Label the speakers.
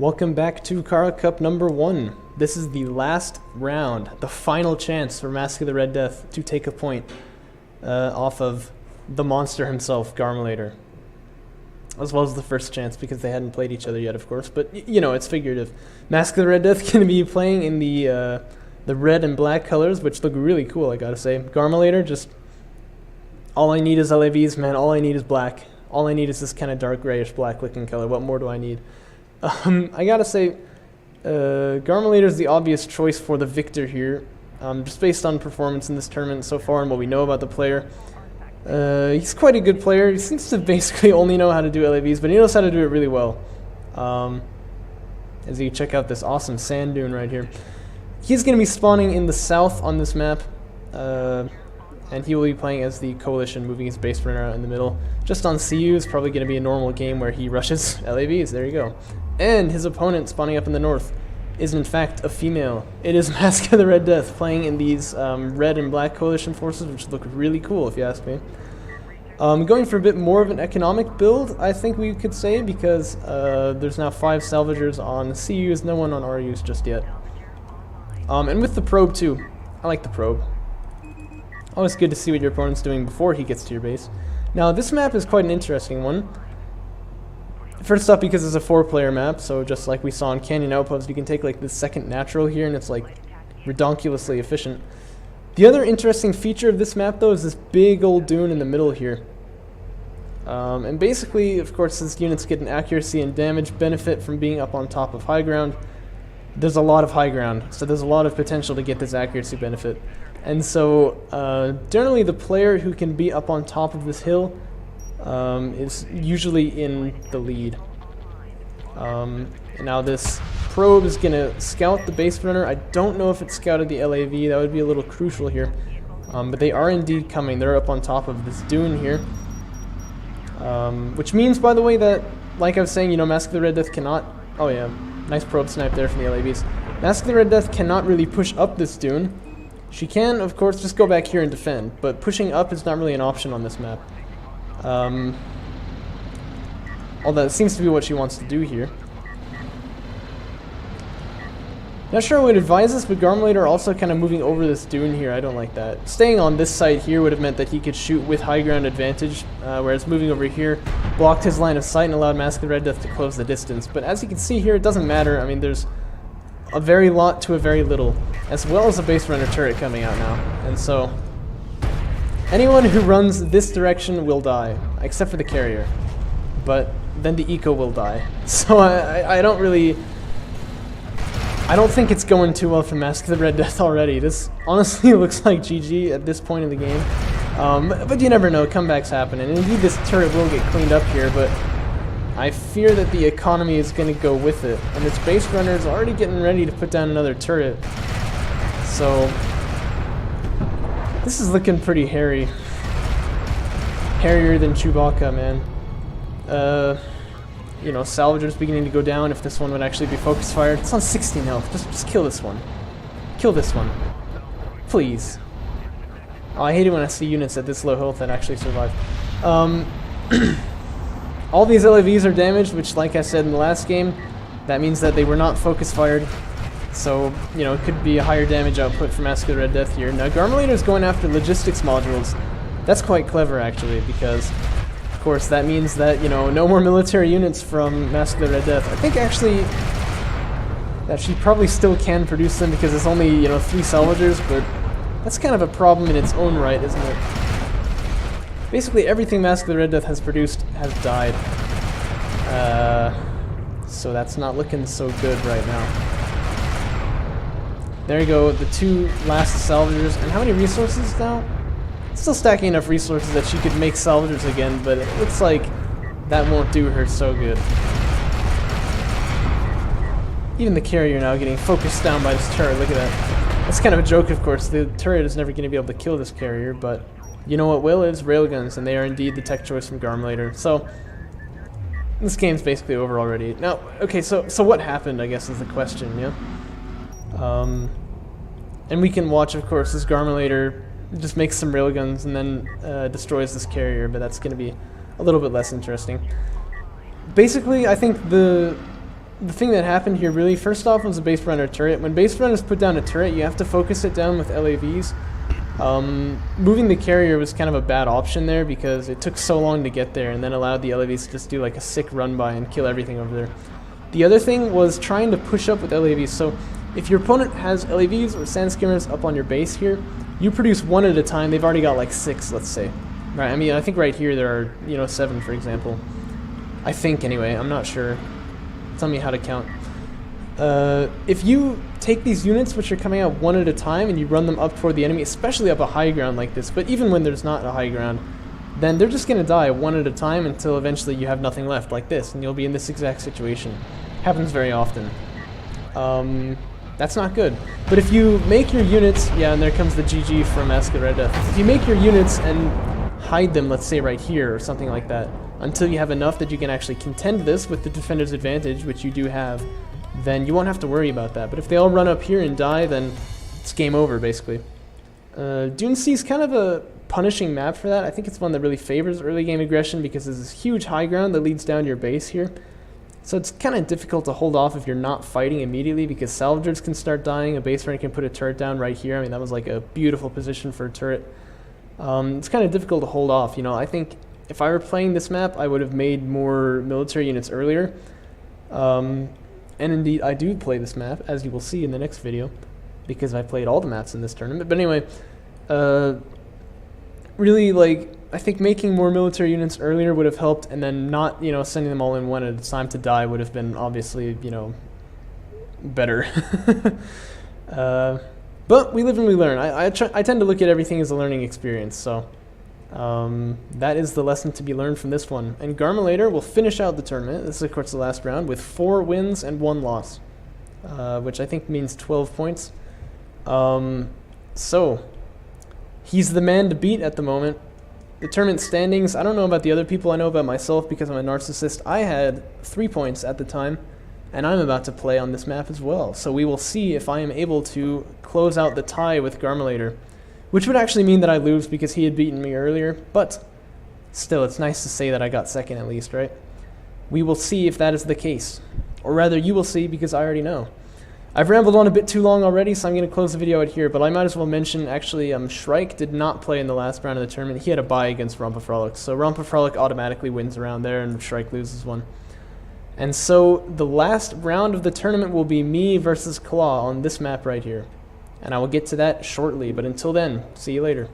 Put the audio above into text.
Speaker 1: Welcome back to Kharak Cup number 1. This is the last round, the final chance for Masque of the Red Death to take a point off of the monster himself, Garmilator. As well as the first chance, because they hadn't played each other yet, of course. But, you know, it's figurative. Masque of the Red Death going to be playing in the red and black colors, which look really cool, I gotta say. Garmilator, just... all I need is LAVs, man. All I need is black. All I need is this kind of dark grayish black looking color. What more do I need? I gotta say, Garmilator is the obvious choice for the victor here, just based on performance in this tournament so far and what we know about the player. He's quite a good player. He seems to basically only know how to do LAVs, but he knows how to do it really well. As you check out this awesome sand dune right here. He's going to be spawning in the south on this map, and he will be playing as the Coalition, moving his base runner out in the middle. Just on CU is probably going to be a normal game where he rushes LAVs. There you go. And his opponent spawning up in the north is in fact a female. It is Masque of the Red Death playing in these red and black Coalition forces, which look really cool if you ask me. Going for a bit more of an economic build, I think we could say, because there's now 5 salvagers on CUs, no one on RUs just yet. And with the probe too. I like the probe. Always good to see what your opponent's doing before he gets to your base. Now this map is quite an interesting one. First off, because it's a 4-player map, so just like we saw in Canyon Outpost, you can take like the second natural here and it's like redonkulously efficient. The other interesting feature of this map though is this big old dune in the middle here. And basically, of course, since units get an accuracy and damage benefit from being up on top of high ground, there's a lot of high ground, so there's a lot of potential to get this accuracy benefit. And so, generally the player who can be up on top of this hill is usually in the lead. And now this probe is going to scout the base runner. I don't know if it scouted the LAV, that would be a little crucial here. But they are indeed coming, they're up on top of this dune here. Which means, by the way, that, like I was saying, you know, Masque of the Red Death cannot... oh yeah, nice probe snipe there from the LAVs. Masque of the Red Death cannot really push up this dune. She can, of course, just go back here and defend, but pushing up is not really an option on this map. Although it seems to be what she wants to do here. Not sure I would advise this, but Garmilator also kind of moving over this dune here. I don't like that. Staying on this side here would have meant that he could shoot with high ground advantage, whereas moving over here blocked his line of sight and allowed Masque of the Red Death to close the distance. But as you can see here, it doesn't matter. I mean, there's a very lot to a very little, as well as a base runner turret coming out now. And so, anyone who runs this direction will die, except for the carrier. But then the eco will die. So I don't really... I don't think it's going too well for Masque of the Red Death already. This honestly looks like GG at this point in the game. But you never know, comebacks happen. And indeed this turret will get cleaned up here, but I fear that the economy is going to go with it. And this base runner is already getting ready to put down another turret. So this is looking pretty hairy. Hairier than Chewbacca, man. You know, salvagers beginning to go down if this one would actually be focus fired. It's on 16 health. Just kill this one. Kill this one. Please. Oh, I hate it when I see units at this low health that actually survive. All these LAVs are damaged, which, like I said in the last game, that means that they were not focus fired. So, you know, it could be a higher damage output for Masque of the Red Death here. Now, Garmilator is going after logistics modules. That's quite clever, actually, because, of course, that means that, you know, no more military units from Masque of the Red Death. I think, actually, that she probably still can produce them because it's only, you know, 3 salvagers, but that's kind of a problem in its own right, isn't it? Basically, everything Masque of the Red Death has produced has died. So that's not looking so good right now. There you go, the 2 last salvagers. And how many resources now? Still stacking enough resources that she could make salvagers again, but it looks like that won't do her so good. Even the carrier now getting focused down by this turret, look at that. That's kind of a joke, of course. The turret is never going to be able to kill this carrier, but you know what will is railguns, and they are indeed the tech choice from Garmilator. So this game's basically over already. Now, okay, so what happened, I guess, is the question, yeah? And we can watch, of course, as Garmilator just makes some railguns and then destroys this carrier, but that's going to be a little bit less interesting. Basically, I think the the thing that happened here really, first off, was a base runner turret. When base runners put down a turret, you have to focus it down with LAVs. Moving the carrier was kind of a bad option there because it took so long to get there and then allowed the LAVs to just do like a sick run by and kill everything over there. The other thing was trying to push up with LAVs. So if your opponent has LAVs or sand skimmers up on your base here, you produce one at a time. They've already got like 6, let's say. Right? I mean, I think right here there are, you know, 7, for example. I think anyway. I'm not sure. Tell me how to count. If you take these units which are coming out one at a time and you run them up toward the enemy, especially up a high ground like this, but even when there's not a high ground, then they're just going to die one at a time until eventually you have nothing left like this, and you'll be in this exact situation. Happens very often. That's not good. But if you make your units, yeah, and there comes the GG from Masque Red Death. If you make your units and hide them, let's say right here or something like that, until you have enough that you can actually contend this with the defender's advantage, which you do have, then you won't have to worry about that. But if they all run up here and die, then it's game over, basically. Dune Sea is kind of a punishing map for that. I think it's one that really favors early game aggression because there's this huge high ground that leads down to your base here. So it's kind of difficult to hold off if you're not fighting immediately because salvagers can start dying. A base runner can put a turret down right here. I mean, that was like a beautiful position for a turret. It's kind of difficult to hold off. You know, I think if I were playing this map, I would have made more military units earlier. And indeed, I do play this map, as you will see in the next video, because I played all the maps in this tournament. But anyway, really, like, I think making more military units earlier would have helped, and then not, you know, sending them all in one at a time to die would have been obviously, you know, better. But we live and we learn. I tend to look at everything as a learning experience, so that is the lesson to be learned from this one. And Garmilator will finish out the tournament. This is, of course, the last round with 4 wins and 1 loss, which I think means 12 points. So he's the man to beat at the moment. The tournament standings, I don't know about the other people. I know about myself because I'm a narcissist. I had 3 points at the time, and I'm about to play on this map as well. So we will see if I am able to close out the tie with Garmilator, which would actually mean that I lose because he had beaten me earlier. But still, it's nice to say that I got second at least, right? We will see if that is the case. Or rather, you will see because I already know. I've rambled on a bit too long already, so I'm going to close the video out here, but I might as well mention, actually, Shrike did not play in the last round of the tournament. He had a bye against Rompafrolic, so Rompafrolic automatically wins around there, and Shrike loses one. And so, the last round of the tournament will be me versus Claw on this map right here. And I will get to that shortly, but until then, see you later.